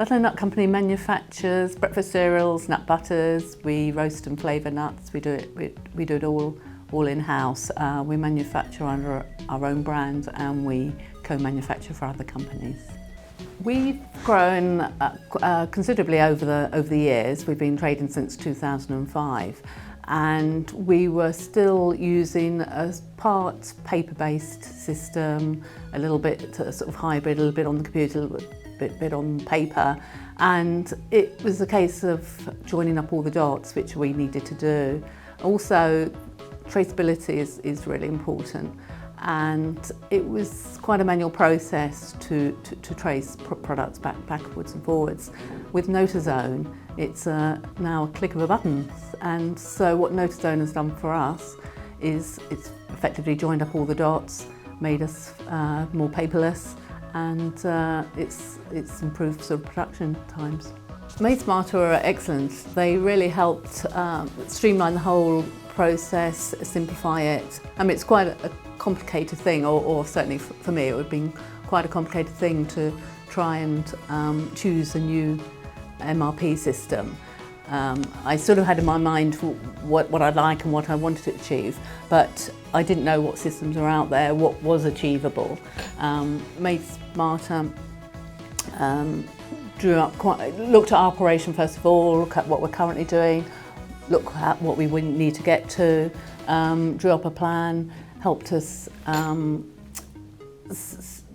Ludlow Nut Company manufactures breakfast cereals, nut butters. We roast and flavour nuts. We do it all in-house. We manufacture under our own brand and we co-manufacture for other companies. We've grown considerably over the years. We've been trading since 2005, and we were still using a part paper-based system, a little bit sort of hybrid, a little bit on the computer, a little bit on paper, and it was a case of joining up all the dots, which we needed to do. Also, traceability is really important. And it was quite a manual process to trace products backwards and forwards. With Notazone, it's now a click of a button. And so what Notazone has done for us is it's effectively joined up all the dots, made us more paperless, and it's improved sort of production times. Made Smarter are excellent. They really helped streamline the whole process, simplify it. I mean, it's quite a complicated thing, or certainly for me, it would have been quite a complicated thing to try and choose a new MRP system. I sort of had in my mind what I'd like and what I wanted to achieve, but I didn't know what systems are out there, what was achievable. Made Smarter looked at our operation first of all, looked at what we're currently doing, looked at what we wouldn't need to get to, drew up a plan, helped us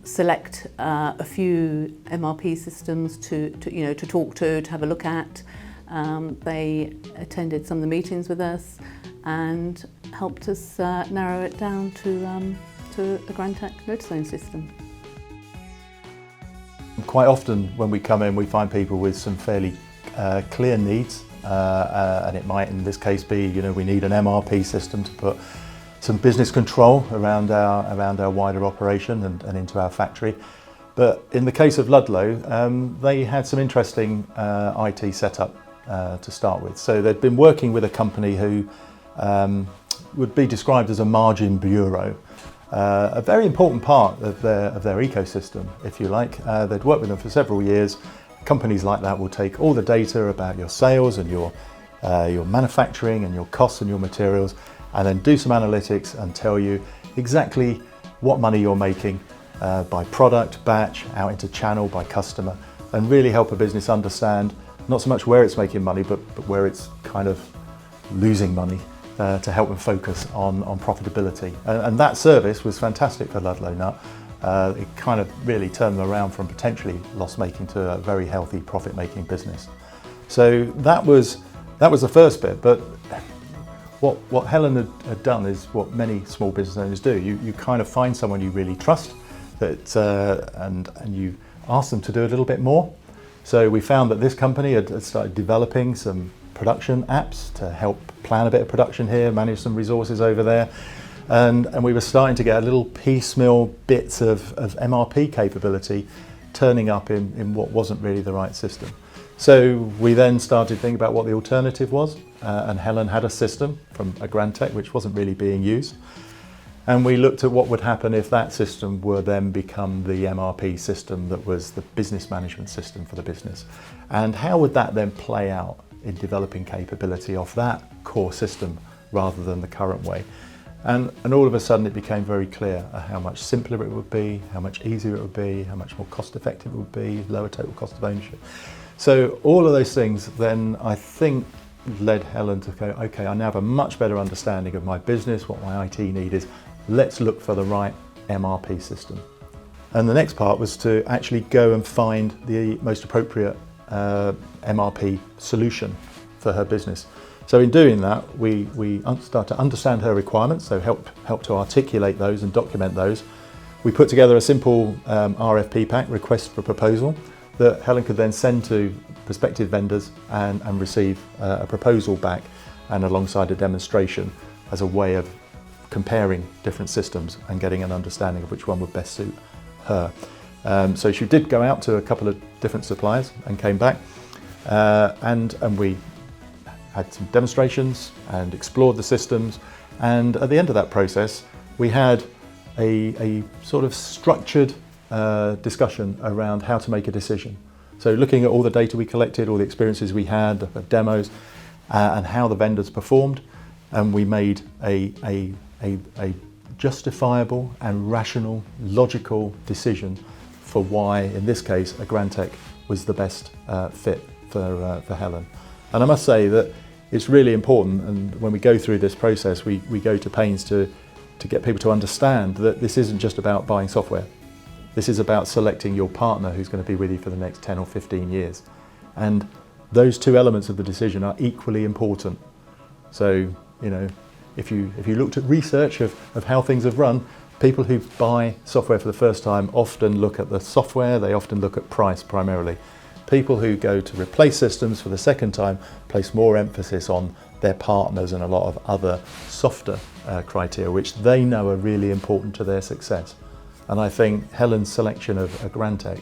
select a few MRP systems to talk to have a look at. They attended some of the meetings with us and helped us narrow it down to the Grantech Notazone system. Quite often when we come in, we find people with some fairly clear needs, and it might in this case be, we need an MRP system to put some business control around our wider operation and into our factory. But in the case of Ludlow, they had some interesting IT setup to start with. So they'd been working with a company who would be described as a margin bureau. A very important part of their ecosystem, if you like. They'd worked with them for several years. Companies like that will take all the data about your sales and your manufacturing and your costs and your materials, and then do some analytics and tell you exactly what money you're making by product, batch, out into channel, by customer, and really help a business understand not so much where it's making money, but where it's kind of losing money, to help them focus on profitability. And that service was fantastic for Ludlow Nut. It kind of really turned them around from potentially loss-making to a very healthy profit-making business. So that was the first bit. But what Helen had done is what many small business owners do. You kind of find someone you really trust, and you ask them to do a little bit more. So we found that this company had started developing some production apps to help plan a bit of production here, manage some resources over there. And we were starting to get a little piecemeal bits of MRP capability turning up in what wasn't really the right system. So we then started thinking about what the alternative was, and Helen had a system from a Grantech which wasn't really being used. And we looked at what would happen if that system were then become the MRP system that was the business management system for the business. And how would that then play out in developing capability of that core system rather than the current way? And all of a sudden it became very clear how much simpler it would be, how much easier it would be, how much more cost effective it would be, lower total cost of ownership. So all of those things then I think led Helen to go, okay, I now have a much better understanding of my business, what my IT need is. Let's look for the right MRP system. And the next part was to actually go and find the most appropriate MRP solution for her business. So in doing that, we start to understand her requirements, so help to articulate those and document those. We put together a simple RFP pack, request for proposal, that Helen could then send to prospective vendors and receive a proposal back, and alongside a demonstration as a way of comparing different systems and getting an understanding of which one would best suit her. So she did go out to a couple of different suppliers and came back, and we had some demonstrations and explored the systems, and at the end of that process we had a sort of structured discussion around how to make a decision. So looking at all the data we collected, all the experiences we had, the demos, and how the vendors performed, and we made a justifiable and rational, logical decision for why, in this case, a Grantech was the best fit for Helen. And I must say that it's really important, and when we go through this process, we go to pains to get people to understand that this isn't just about buying software. This is about selecting your partner who's going to be with you for the next 10 or 15 years. And those two elements of the decision are equally important. So, you know, if you looked at research of how things have run, people who buy software for the first time often look at the software, they often look at price primarily. People who go to replace systems for the second time place more emphasis on their partners and a lot of other softer criteria, which they know are really important to their success. And I think Helen's selection of a Grantech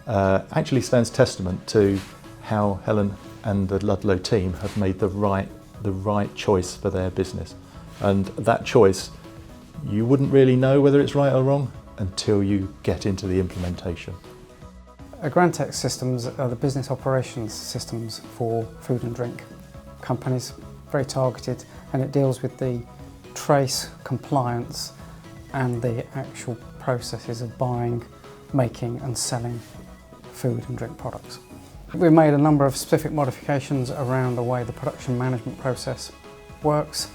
actually stands testament to how Helen and the Ludlow team have made the right choice for their business. And that choice, you wouldn't really know whether it's right or wrong until you get into the implementation. Grantech systems are the business operations systems for food and drink companies, very targeted, and it deals with the trace, compliance and the actual processes of buying, making and selling food and drink products. We've made a number of specific modifications around the way the production management process works.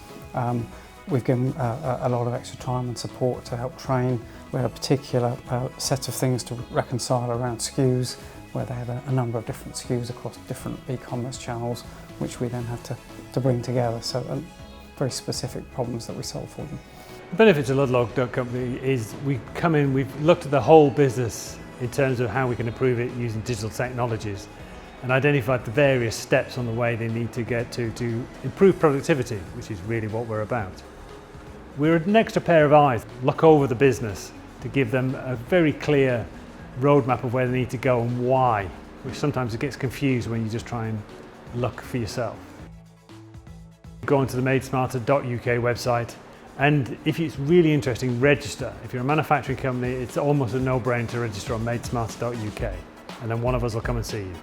We've given a lot of extra time and support to help train. We had a particular set of things to reconcile around SKUs, where they had a number of different SKUs across different e-commerce channels, which we then had to bring together. So very specific problems that we solve for them. The benefit to Ludlow Nut Company is we come in, we've looked at the whole business in terms of how we can improve it using digital technologies and identified the various steps on the way they need to get to improve productivity, which is really what we're about. We're an extra pair of eyes, look over the business to give them a very clear roadmap of where they need to go and why, which sometimes it gets confused when you just try and look for yourself. Go onto the madesmarter.uk website, and if it's really interesting, register. If you're a manufacturing company, it's almost a no-brainer to register on madesmarter.uk, and then one of us will come and see you.